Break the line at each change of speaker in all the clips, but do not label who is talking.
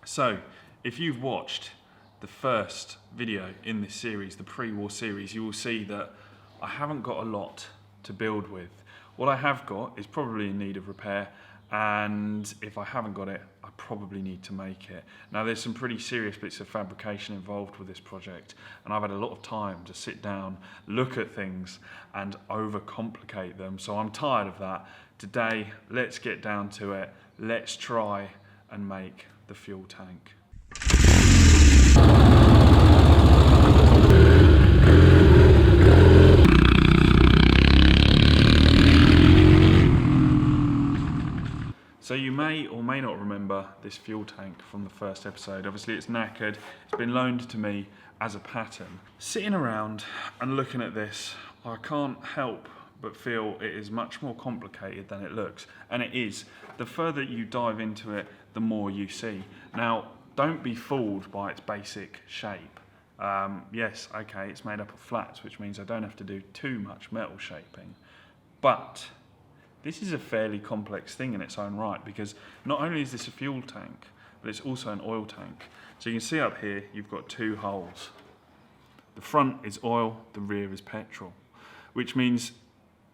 So, if you've watched the first video in this series, the pre-war series, you will see that I haven't got a lot to build with. What I have got is probably in need of repair, and if I haven't got it, I probably need to make it. Now, there's some pretty serious bits of fabrication involved with this project, and I've had a lot of time to sit down, look at things, and overcomplicate them, so I'm tired of that. Today, let's get down to it. Let's try and make the fuel tank. So you may or may not remember this fuel tank from the first episode. Obviously it's knackered, it's been loaned to me as a pattern. Sitting around and looking at this, I can't help but feel it is much more complicated than it looks. And it is. The further you dive into it, the more you see. Now, don't be fooled by its basic shape. Yes, okay, it's made up of flats, which means I don't have to do too much metal shaping. But this is a fairly complex thing in its own right, because not only is this a fuel tank, but it's also an oil tank. So you can see up here, you've got two holes. The front is oil, the rear is petrol, which means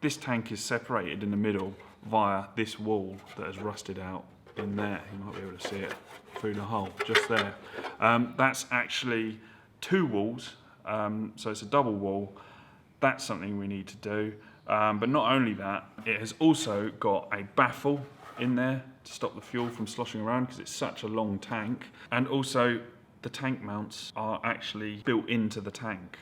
this tank is separated in the middle via this wall that has rusted out in there. You might be able to see it through the hole, just there. That's actually two walls, so it's a double wall. That's something we need to do. But not only that, it has also got a baffle in there to stop the fuel from sloshing around because it's such a long tank. And also the tank mounts are actually built into the tank.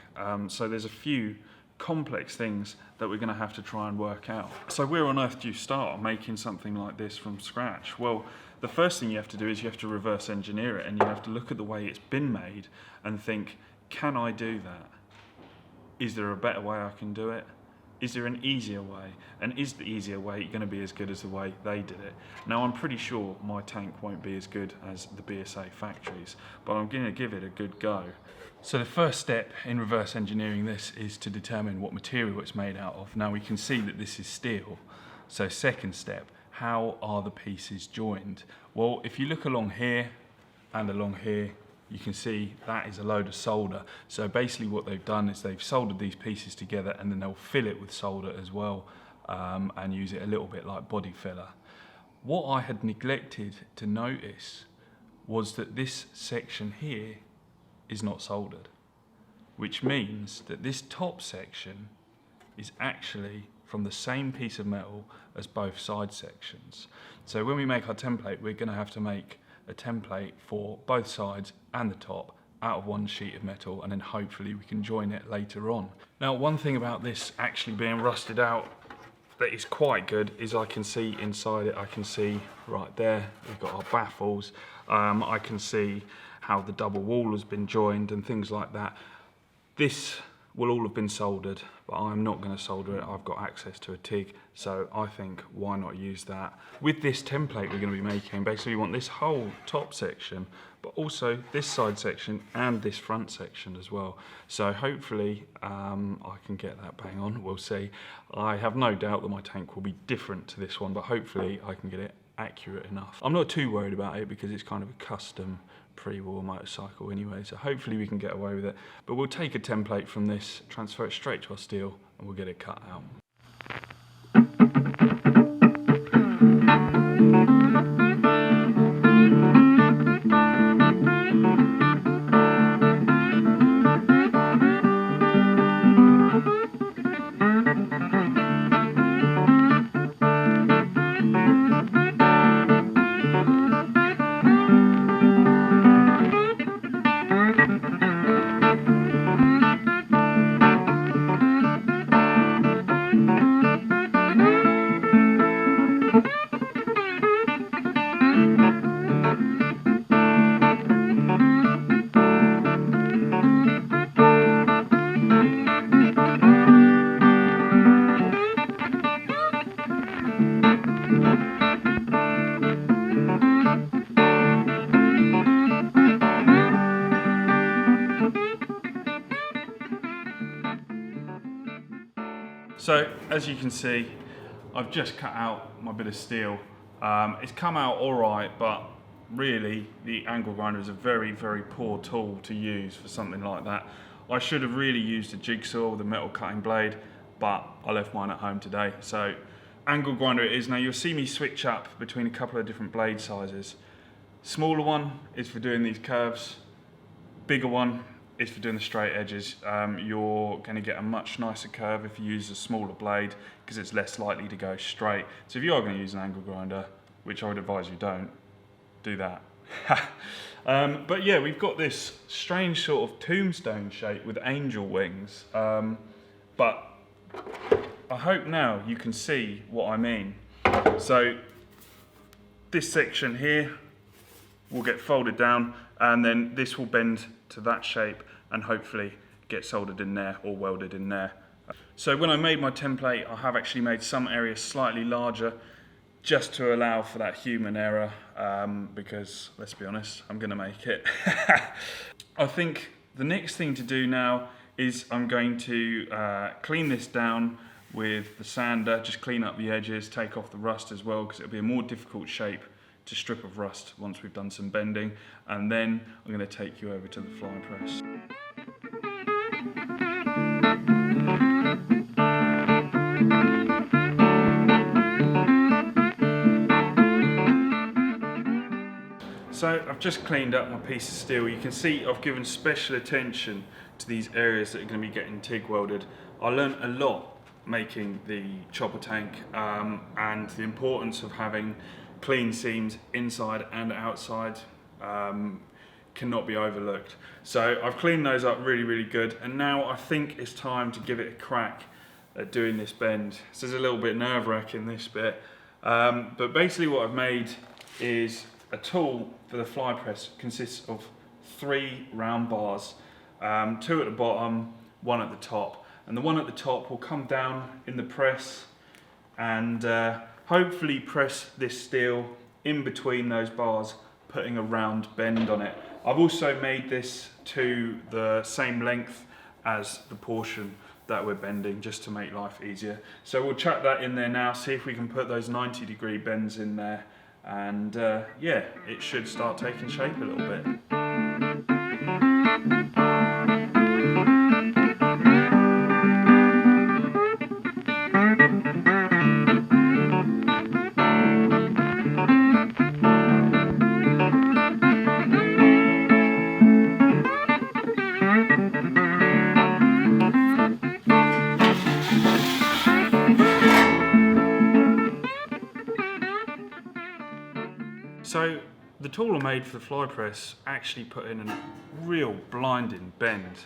So there's a few complex things that we're going to have to try and work out. So where on earth do you start making something like this from scratch? Well, the first thing you have to do is you have to reverse engineer it, and you have to look at the way it's been made and think, can I do that? Is there a better way I can do it? Is there an easier way? And is the easier way going to be as good as the way they did it? Now, I'm pretty sure my tank won't be as good as the BSA factories, but I'm going to give it a good go. So the first step in reverse engineering this is to determine what material it's made out of. Now we can see that this is steel. So second step, how are the pieces joined? Well, if you look along here and along here, you can see that is a load of solder. So basically what they've done is they've soldered these pieces together, and then they'll fill it with solder as well, and use it a little bit like body filler. What I had neglected to notice was that this section here is not soldered, which means that this top section is actually from the same piece of metal as both side sections. So when we make our template, we're going to have to make a template for both sides and the top out of one sheet of metal, and then hopefully we can join it later on. Now, one thing about this actually being rusted out that is quite good is I can see inside it. I can see right there, we've got our baffles. I can see how the double wall has been joined and things like that. This will all have been soldered, but I'm not going to solder it. I've got access to a TIG, so I think why not use that. With this template we're going to be making, basically we want this whole top section, but also this side section and this front section as well. So hopefully I can get that bang on, we'll see. I have no doubt that my tank will be different to this one, but hopefully I can get it accurate enough. I'm not too worried about it because it's kind of a custom pre-war motorcycle anyway, so hopefully we can get away with it. But we'll take a template from this, transfer it straight to our steel, and we'll get it cut out. So as you can see, I've just cut out my bit of steel. It's come out all right, but really, the angle grinder is a very, very poor tool to use for something like that. I should have really used a jigsaw with a metal cutting blade, but I left mine at home today. So angle grinder it is. Now you'll see me switch up between a couple of different blade sizes. Smaller one is for doing these curves. Bigger one is for doing the straight edges. You're going to get a much nicer curve if you use a smaller blade because it's less likely to go straight. So if you are going to use an angle grinder, which I would advise you don't, do that. But yeah, we've got this strange sort of tombstone shape with angel wings. But I hope now you can see what I mean. So this section here will get folded down, and then this will bend to that shape and hopefully get soldered in there or welded in there. So when I made my template, I have actually made some areas slightly larger just to allow for that human error, because let's be honest, I'm going to make it. I think the next thing to do now is I'm going to clean this down with the sander, just clean up the edges, take off the rust as well, because it'll be a more difficult shape to strip of rust once we've done some bending, and then I'm going to take you over to the fly press. So I've just cleaned up my piece of steel. You can see I've given special attention to these areas that are going to be getting TIG welded. I learned a lot making the chopper tank, and the importance of having clean seams inside and outside cannot be overlooked. So I've cleaned those up really, really good, and now I think it's time to give it a crack at doing this bend. So it's a little bit nerve-wracking, this bit, but basically what I've made is a tool for the fly press. Consists of 3 round bars, 2 at the bottom, 1 at the top, and the one at the top will come down in the press and hopefully press this steel in between those bars, putting a round bend on it. I've also made this to the same length as the portion that we're bending, just to make life easier. So we'll chuck that in there now, see if we can put those 90-degree bends in there, and yeah, it should start taking shape a little bit. So the tool I made for the fly press actually put in a real blinding bend.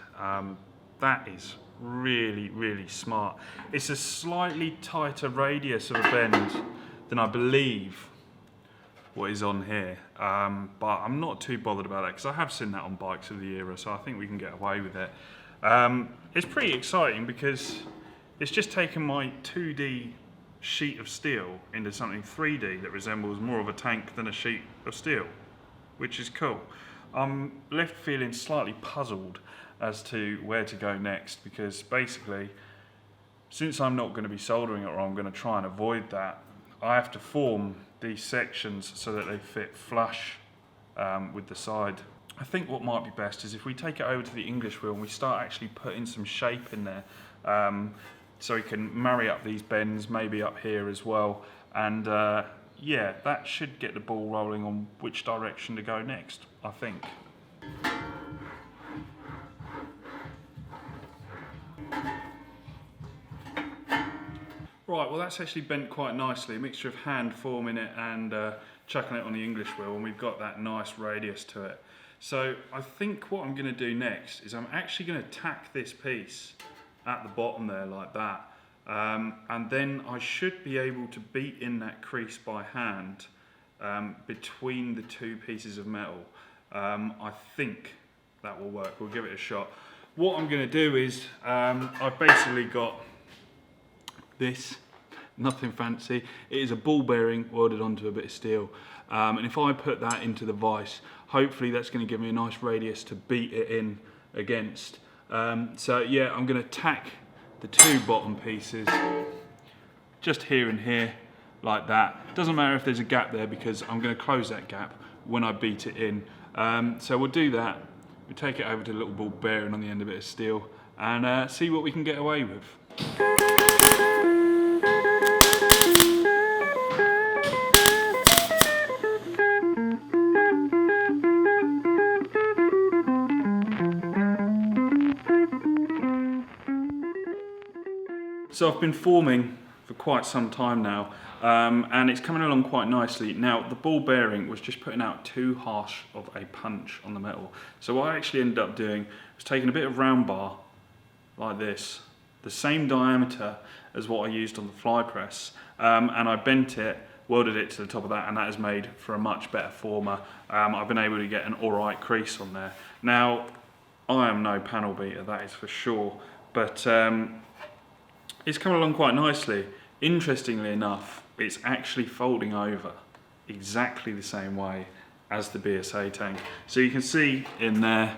That is really, really smart. It's a slightly tighter radius of a bend than I believe what is on here, but I'm not too bothered about that because I have seen that on bikes of the era, so I think we can get away with it. It's pretty exciting because it's just taken my 2D sheet of steel into something 3D that resembles more of a tank than a sheet of steel, which is cool. I'm left feeling slightly puzzled as to where to go next, because basically, since I'm not going to be soldering it, or I'm going to try and avoid that, I have to form these sections so that they fit flush with the side. I think what might be best is if we take it over to the English wheel and we start actually putting some shape in there, so we can marry up these bends, maybe up here as well, and yeah, that should get the ball rolling on which direction to go next, I think. Right, well that's actually bent quite nicely, a mixture of hand forming it and chucking it on the English wheel, and we've got that nice radius to it. So I think what I'm going to do next is I'm actually going to tack this piece at the bottom there like that, and then I should be able to beat in that crease by hand between the 2 pieces of metal. I think that will work. We'll give it a shot. What I'm going to do is I've basically got this, nothing fancy. It is a ball bearing welded onto a bit of steel, and if I put that into the vise, hopefully that's going to give me a nice radius to beat it in against. So yeah, I'm going to tack the 2 bottom pieces just here and here like that. Doesn't matter if there's a gap there because I'm going to close that gap when I beat it in. So we'll do that. We'll take it over to the little ball bearing on the end of it of steel and see what we can get away with. So I've been forming for quite some time now, and it's coming along quite nicely. Now the ball bearing was just putting out too harsh of a punch on the metal. So what I actually ended up doing was taking a bit of round bar like this, the same diameter as what I used on the fly press, and I bent it, welded it to the top of that, and that has made for a much better former. I've been able to get an alright crease on there. Now I am no panel beater, that is for sure, but it's coming along quite nicely. Interestingly enough, it's actually folding over exactly the same way as the BSA tank. So you can see in there,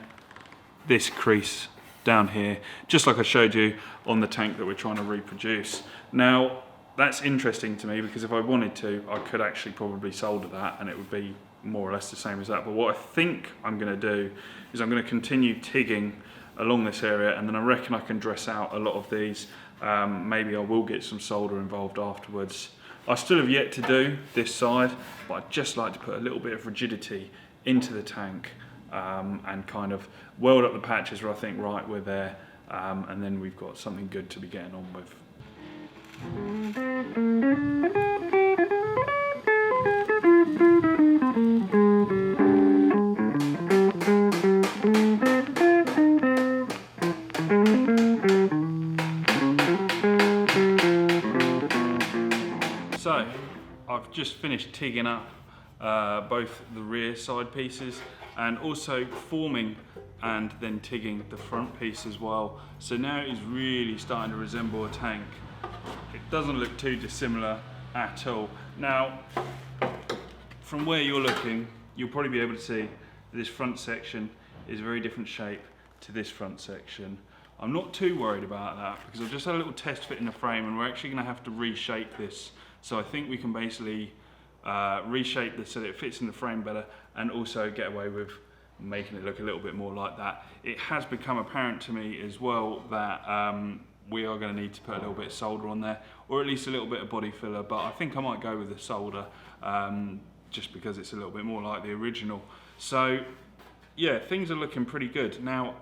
this crease down here, just like I showed you on the tank that we're trying to reproduce. Now, that's interesting to me because if I wanted to, I could actually probably solder that and it would be more or less the same as that. But what I think I'm gonna do is I'm gonna continue tigging along this area, and then I reckon I can dress out a lot of these. Maybe I will get some solder involved afterwards. I still have yet to do this side, but I'd just like to put a little bit of rigidity into the tank and kind of weld up the patches where I think, right, we're there, and then we've got something good to be getting on with. So, I've just finished tigging up both the rear side pieces and also forming and then tigging the front piece as well. So now it is really starting to resemble a tank. It doesn't look too dissimilar at all. Now, from where you're looking, you'll probably be able to see that this front section is a very different shape to this front section. I'm not too worried about that because I've just had a little test fit in the frame and we're actually going to have to reshape this. So I think we can basically reshape this so that it fits in the frame better and also get away with making it look a little bit more like that. It has become apparent to me as well that we are going to need to put a little bit of solder on there, or at least a little bit of body filler, but I think I might go with the solder just because it's a little bit more like the original. So yeah, things are looking pretty good. Now,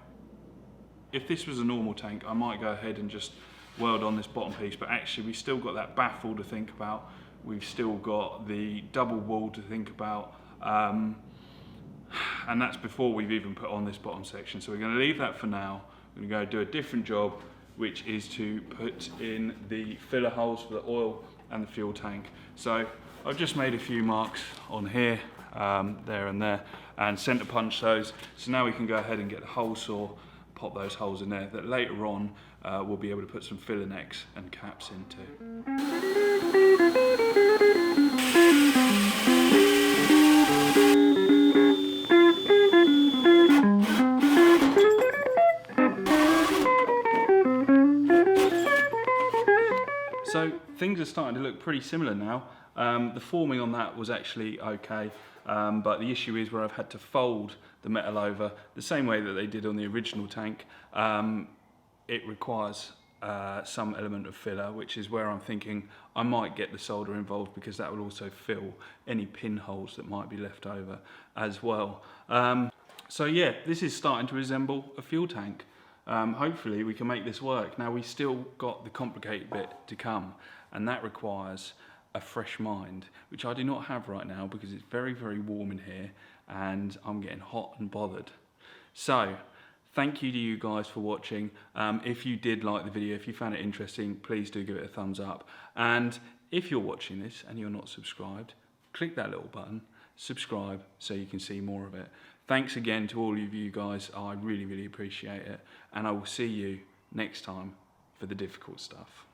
if this was a normal tank, I might go ahead and just weld on this bottom piece, but actually we've still got that baffle to think about. We've still got the double wall to think about, and that's before we've even put on this bottom section. So we're going to leave that for now. We're going to go do a different job, which is to put in the filler holes for the oil and the fuel tank. So I've just made a few marks on here, there and there, and centre punch those. So now we can go ahead and get the hole saw, pop those holes in there that later on we'll be able to put some filler necks and caps into. So things are starting to look pretty similar now. The forming on that was actually okay, but the issue is where I've had to fold the metal over the same way that they did on the original tank. It requires some element of filler, which is where I'm thinking I might get the solder involved because that will also fill any pinholes that might be left over as well. So yeah, this is starting to resemble a fuel tank. Hopefully we can make this work. Now we still got the complicated bit to come, and that requires a fresh mind, which I do not have right now because it's very, very warm in here and I'm getting hot and bothered. So thank you to you guys for watching. If you did like the video, if you found it interesting, please do give it a thumbs up. And if you're watching this and you're not subscribed, click that little button, subscribe, so you can see more of it. Thanks again to all of you guys. I really, really appreciate it. And I will see you next time for the difficult stuff.